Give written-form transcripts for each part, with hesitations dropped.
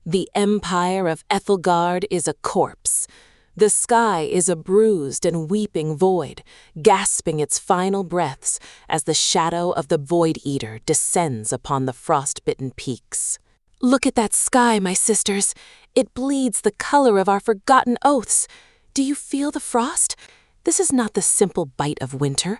The empire of Ethelgard is a corpse. The sky is a bruised and weeping void, gasping its final breaths as the shadow of the Void Eater descends upon the frost-bitten peaks. Look at that sky, my sisters. It bleeds the color of our forgotten oaths. Do you feel the frost? This is not the simple bite of winter.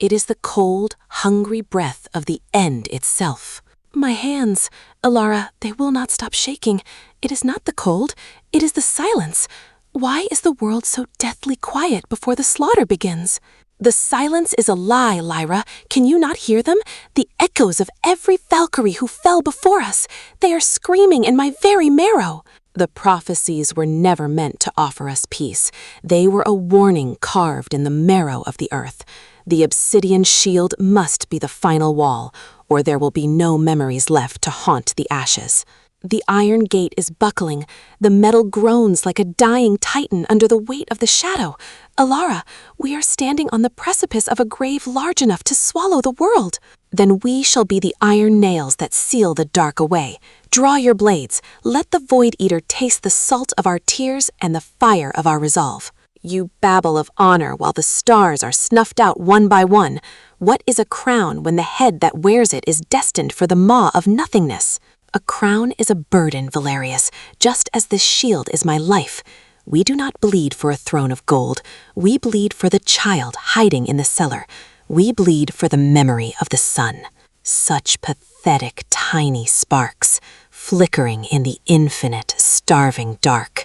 It is the cold, hungry breath of the end itself. My hands, Alara, they will not stop shaking. It is not the cold, it is the silence. Why is the world so deathly quiet before the slaughter begins? The silence is a lie, Lyra. Can you not hear them? The echoes of every Valkyrie who fell before us. They are screaming in my very marrow. The prophecies were never meant to offer us peace. They were a warning carved in the marrow of the earth. The Obsidian shield must be the final wall, or there will be no memories left to haunt the ashes. The iron gate is buckling. The metal groans like a dying titan under the weight of the shadow. Alara, we are standing on the precipice of a grave large enough to swallow the world. Then we shall be the iron nails that seal the dark away. Draw your blades. Let the Void Eater taste the salt of our tears and the fire of our resolve. You babble of honor while the stars are snuffed out one by one. What is a crown when the head that wears it is destined for the maw of nothingness? A crown is a burden, Valerius, just as this shield is my life. We do not bleed for a throne of gold. We bleed for the child hiding in the cellar. We bleed for the memory of the sun. Such pathetic, tiny sparks, flickering in the infinite, starving dark.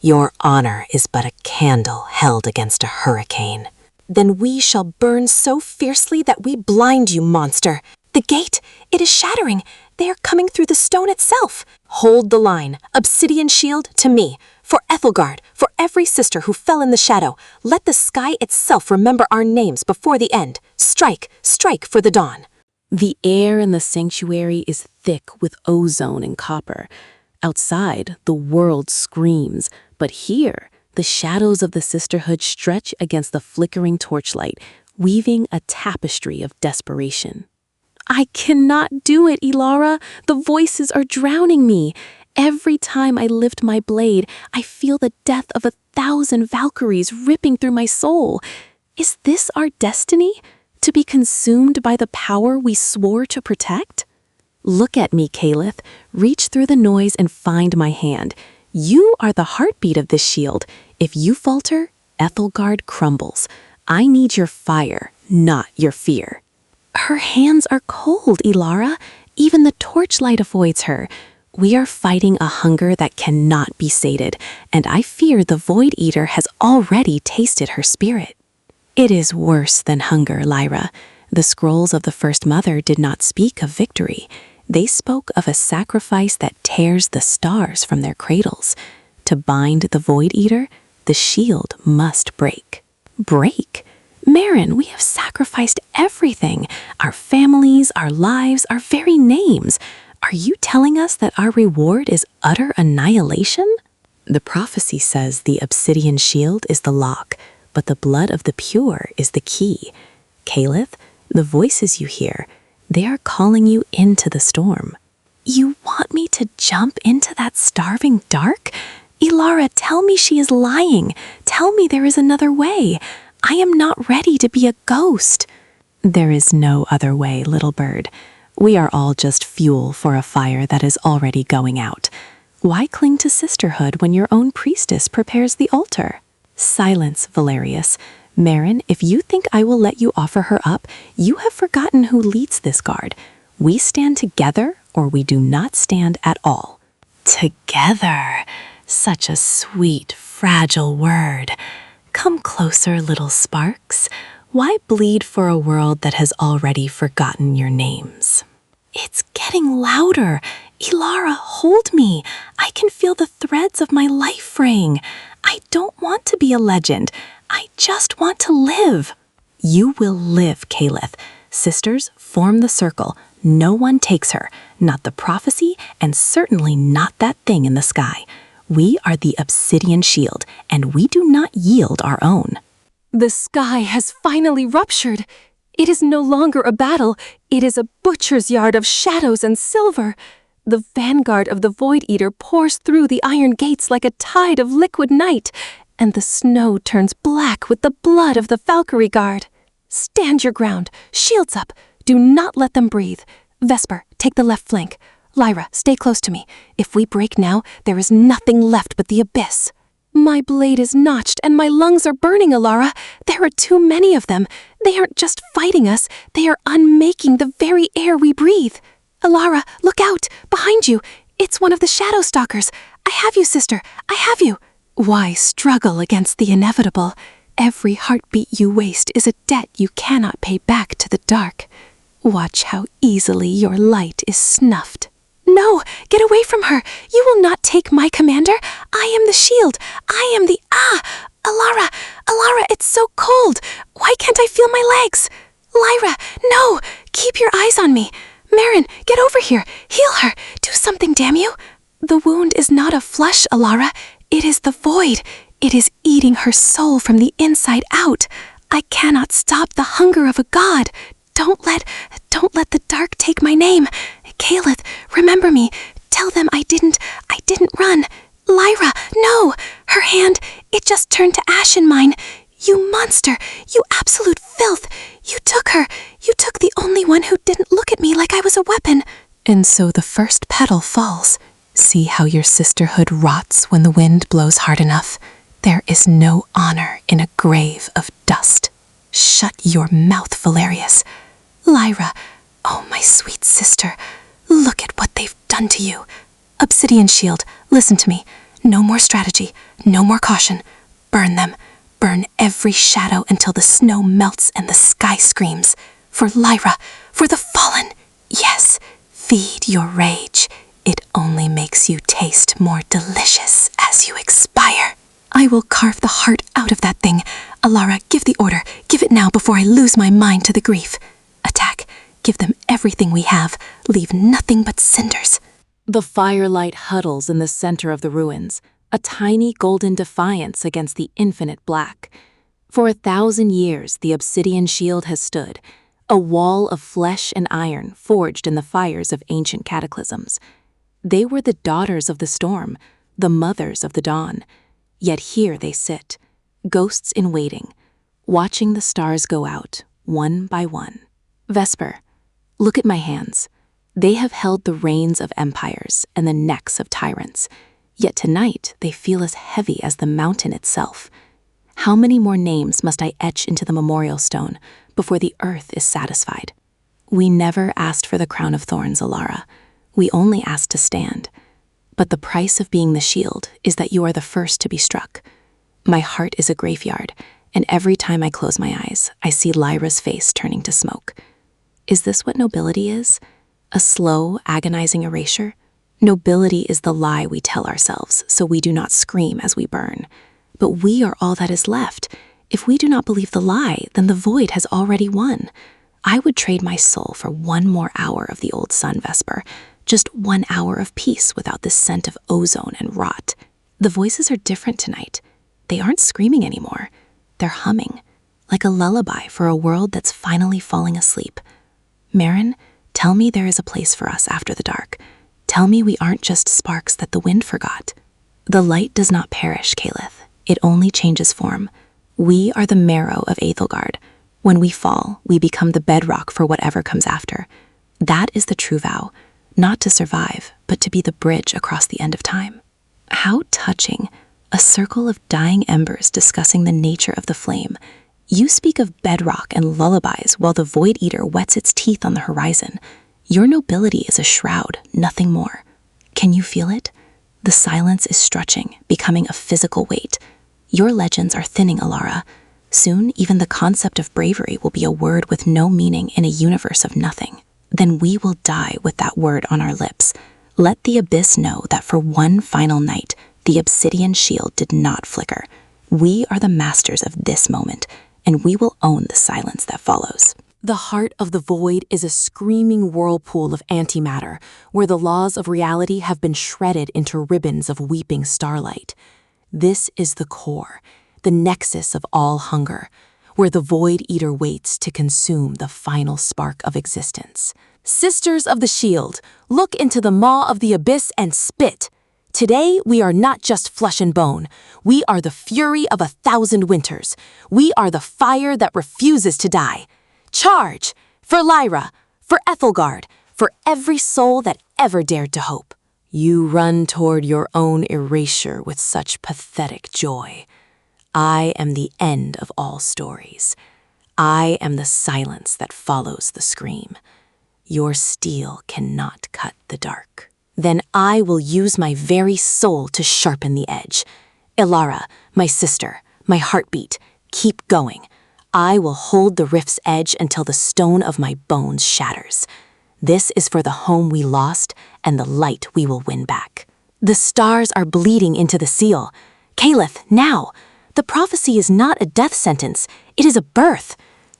Your honor is but a candle held against a hurricane. Then we shall burn so fiercely that we blind you, monster. The gate, it is shattering. They are coming through the stone itself. Hold the line. Obsidian shield to me. For Ethelgard, for every sister who fell in the shadow. Let the sky itself remember our names before the end. Strike, strike for the dawn. The air in the sanctuary is thick with ozone and copper. Outside, the world screams, but here, the shadows of the sisterhood stretch against the flickering torchlight, weaving a tapestry of desperation. I cannot do it, Ilara. The voices are drowning me. Every time I lift my blade, I feel the death of 1,000 Valkyries ripping through my soul. Is this our destiny? To be consumed by the power we swore to protect? Look at me, Caliph. Reach through the noise and find my hand. You are the heartbeat of this shield. If you falter, Ethelgard crumbles. I need your fire, not your fear. Her hands are cold, Ilara. Even the torchlight avoids her. We are fighting a hunger that cannot be sated, and I fear the Void Eater has already tasted her spirit. It is worse than hunger, Lyra. The scrolls of the First Mother did not speak of victory. They spoke of a sacrifice that tears the stars from their cradles. To bind the Void Eater, the shield must break. Break? Marin, we have sacrificed everything. Our families, our lives, our very names. Are you telling us that our reward is utter annihilation? The prophecy says the Obsidian shield is the lock, but the blood of the pure is the key. Caliph, the voices you hear, they are calling you into the storm. You want me to jump into that starving dark? Ilara, tell me she is lying. Tell me there is another way. I am not ready to be a ghost. There is no other way, little bird. We are all just fuel for a fire that is already going out. Why cling to sisterhood when your own priestess prepares the altar? Silence, Valerius. Marin, if you think I will let you offer her up, you have forgotten who leads this guard. We stand together, or we do not stand at all. Together. Such a sweet, fragile word. Come closer, little sparks. Why bleed for a world that has already forgotten your names? It's getting louder. Ilara, hold me. I can feel the threads of my life fraying. I don't want to be a legend. I just want to live. You will live, Caliph. Sisters, form the circle. No one takes her, not the prophecy, and certainly not that thing in the sky. We are the Obsidian shield, and we do not yield our own. The sky has finally ruptured. It is no longer a battle. It is a butcher's yard of shadows and silver. The vanguard of the Void Eater pours through the iron gates like a tide of liquid night, and the snow turns black with the blood of the Valkyrie Guard. Stand your ground, shields up, do not let them breathe. Vesper, take the left flank. Lyra, stay close to me. If we break now, there is nothing left but the abyss. My blade is notched and my lungs are burning, Alara. There are too many of them. They aren't just fighting us, they are unmaking the very air we breathe. Alara, look out! Behind you! It's one of the Shadow Stalkers. I have you, sister. I have you. Why struggle against the inevitable? Every heartbeat you waste is a debt you cannot pay back to the dark. Watch how easily your light is snuffed. No! Get away from her! You will not take my commander! I am the shield! I am the... Alara! Alara, it's so cold! Why can't I feel my legs? Lyra, no! Keep your eyes on me! Marin, get over here! Heal her! Do something, damn you! The wound is not a flesh, Alara. It is the void. It is eating her soul from the inside out. I cannot stop the hunger of a god. Don't let the dark take my name. Calith, remember me. Tell them I didn't run. Lyra, no! Her hand, it just turned to ash in mine. You monster! You absolute filth! You took her! You took the only one who didn't look at me like I was a weapon! And so the first petal falls. See how your sisterhood rots when the wind blows hard enough? There is no honor in a grave of dust. Shut your mouth, Valerius. Lyra, oh my sweet sister, look at what they've done to you. Obsidian shield, listen to me. No more strategy, no more caution. Burn them. Burn every shadow until the snow melts and the sky screams. For Lyra, for the fallen. Yes, feed your rage. It only makes you taste more delicious as you expire. I will carve the heart out of that thing. Alara, give the order. Give it now before I lose my mind to the grief. Attack. Give them everything we have. Leave nothing but cinders. The firelight huddles in the center of the ruins, a tiny golden defiance against the infinite black. For 1,000 years, the Obsidian shield has stood, a wall of flesh and iron forged in the fires of ancient cataclysms. They were the daughters of the storm, the mothers of the dawn. Yet here they sit, ghosts in waiting, watching the stars go out, one by one. Vesper, look at my hands. They have held the reins of empires and the necks of tyrants. Yet tonight they feel as heavy as the mountain itself. How many more names must I etch into the memorial stone before the earth is satisfied? We never asked for the crown of thorns, Alara. We only asked to stand. But the price of being the shield is that you are the first to be struck. My heart is a graveyard, and every time I close my eyes, I see Lyra's face turning to smoke. Is this what nobility is? A slow, agonizing erasure? Nobility is the lie we tell ourselves, so we do not scream as we burn. But we are all that is left. If we do not believe the lie, then the void has already won. I would trade my soul for one more hour of the old sun, Vesper. Just 1 hour of peace without the scent of ozone and rot. The voices are different tonight. They aren't screaming anymore. They're humming, like a lullaby for a world that's finally falling asleep. Marin, tell me there is a place for us after the dark. Tell me we aren't just sparks that the wind forgot. The light does not perish, Calith. It only changes form. We are the marrow of Aethelgard. When we fall, we become the bedrock for whatever comes after. That is the true vow, not to survive, but to be the bridge across the end of time. How touching, a circle of dying embers discussing the nature of the flame. You speak of bedrock and lullabies while the Void Eater whets its teeth on the horizon. Your nobility is a shroud, nothing more. Can you feel it? The silence is stretching, becoming a physical weight. Your legends are thinning, Alara. Soon, even the concept of bravery will be a word with no meaning in a universe of nothing. Then we will die with that word on our lips. Let the abyss know that for one final night, the Obsidian shield did not flicker. We are the masters of this moment, and we will own the silence that follows. The heart of the void is a screaming whirlpool of antimatter, where the laws of reality have been shredded into ribbons of weeping starlight. This is the core, the nexus of all hunger, where the Void Eater waits to consume the final spark of existence. Sisters of the Shield, look into the maw of the abyss and spit. Today, we are not just flesh and bone. We are the fury of 1,000 winters. We are the fire that refuses to die. Charge! For Lyra, for Ethelgard, for every soul that ever dared to hope. You run toward your own erasure with such pathetic joy. I am the end of all stories. I am the silence that follows the scream. Your steel cannot cut the dark. Then I will use my very soul to sharpen the edge. Ilara, my sister, my heartbeat, keep going. I will hold the rift's edge until the stone of my bones shatters. This is for the home we lost and the light we will win back. The stars are bleeding into the seal. Caliph, now! The prophecy is not a death sentence, it is a birth.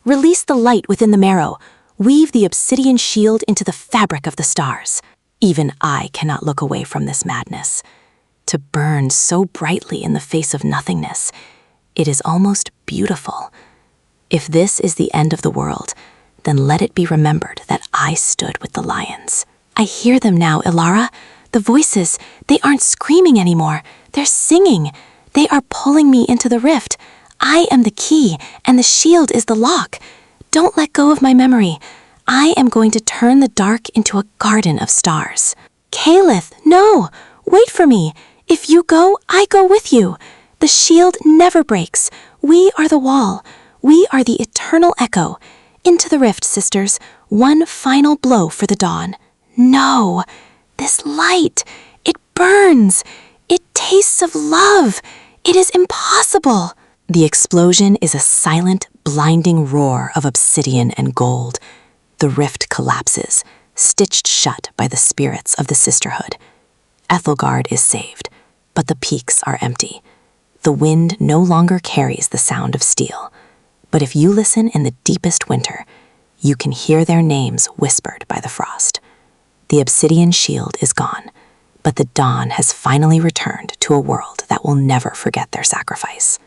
Release the light within the marrow. Weave the obsidian shield into the fabric of the stars. Even I cannot look away from this madness. To burn so brightly in the face of nothingness, it is almost beautiful. If this is the end of the world, then let it be remembered that I stood with the lions. I hear them now, Ilara. The voices, they aren't screaming anymore. They're singing. They are pulling me into the rift. I am the key, and the shield is the lock. Don't let go of my memory. I am going to turn the dark into a garden of stars. Caliph, no! Wait for me. If you go, I go with you. The shield never breaks. We are the wall. We are the eternal echo. Into the rift, sisters. One final blow for the dawn. No! This light! It burns! It tastes of love! It is impossible! The explosion is a silent, blinding roar of obsidian and gold. The rift collapses, stitched shut by the spirits of the sisterhood. Ethelgard is saved, but the peaks are empty. The wind no longer carries the sound of steel. But if you listen in the deepest winter, you can hear their names whispered by the frost. The obsidian shield is gone, but the dawn has finally returned to a world that will never forget their sacrifice.